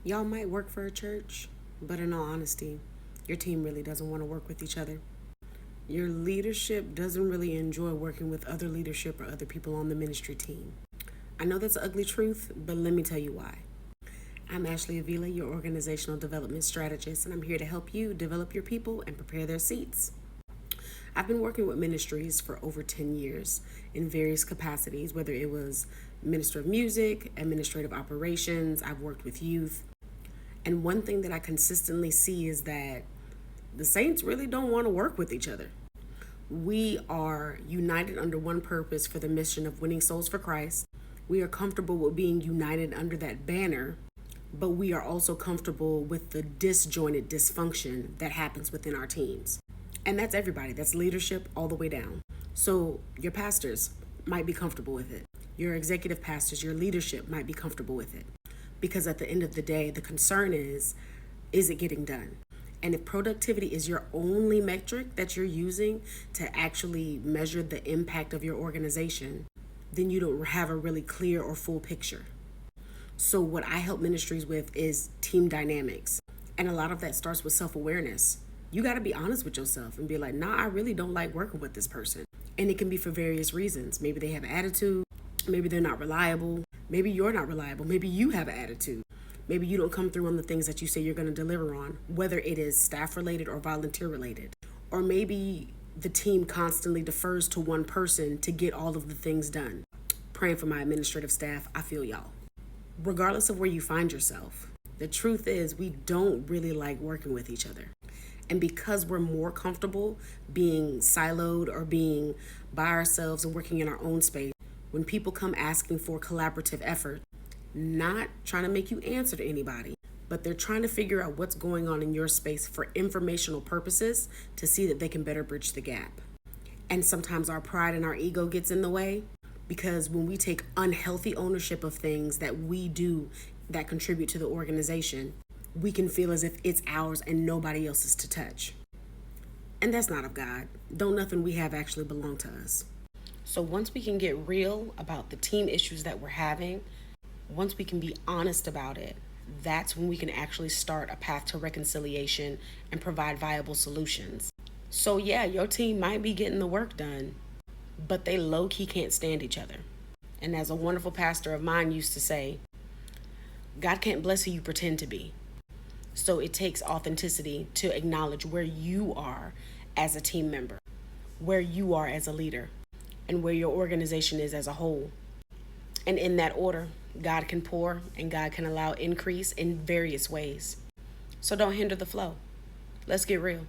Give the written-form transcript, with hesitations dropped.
Y'all might work for a church, but in all honesty, your team really doesn't want to work with each other. Your leadership doesn't really enjoy working with other leadership or other people on the ministry team. I know that's an ugly truth, but let me tell you why. I'm Ashley Avila, your organizational development strategist, and I'm here to help you develop your people and prepare their seats. I've been working with ministries for over 10 years in various capacities, whether it was minister of music, administrative operations, I've worked with youth. And one thing that I consistently see is that the saints really don't want to work with each other. We are united under one purpose for the mission of winning souls for Christ. We are comfortable with being united under that banner, but we are also comfortable with the disjointed dysfunction that happens within our teams. And that's everybody, that's leadership all the way down. So your pastors might be comfortable with it. Your executive pastors, your leadership might be comfortable with it. Because at the end of the day, the concern is it getting done? And if productivity is your only metric that you're using to actually measure the impact of your organization, then you don't have a really clear or full picture. So what I help ministries with is team dynamics. And a lot of that starts with self-awareness. You got to be honest with yourself and be like, nah, I really don't like working with this person. And it can be for various reasons. Maybe they have attitude. Maybe they're not reliable. Maybe you're not reliable. Maybe you have an attitude. Maybe you don't come through on the things that you say you're going to deliver on, whether it is staff related or volunteer related. Or maybe the team constantly defers to one person to get all of the things done. Praying for my administrative staff, I feel y'all. Regardless of where you find yourself, the truth is we don't really like working with each other. And because we're more comfortable being siloed or being by ourselves and working in our own space, when people come asking for collaborative effort, not trying to make you answer to anybody, but they're trying to figure out what's going on in your space for informational purposes to see that they can better bridge the gap. And sometimes our pride and our ego gets in the way, because when we take unhealthy ownership of things that we do that contribute to the organization, we can feel as if it's ours and nobody else's to touch. And that's not of God. Don't nothing we have actually belong to us. So once we can get real about the team issues that we're having, once we can be honest about it, that's when we can actually start a path to reconciliation and provide viable solutions. So yeah, your team might be getting the work done, but they low-key can't stand each other. And as a wonderful pastor of mine used to say, God can't bless who you pretend to be. So it takes authenticity to acknowledge where you are as a team member, where you are as a leader, and where your organization is as a whole. And in that order, God can pour and God can allow increase in various ways. So don't hinder the flow. Let's get real.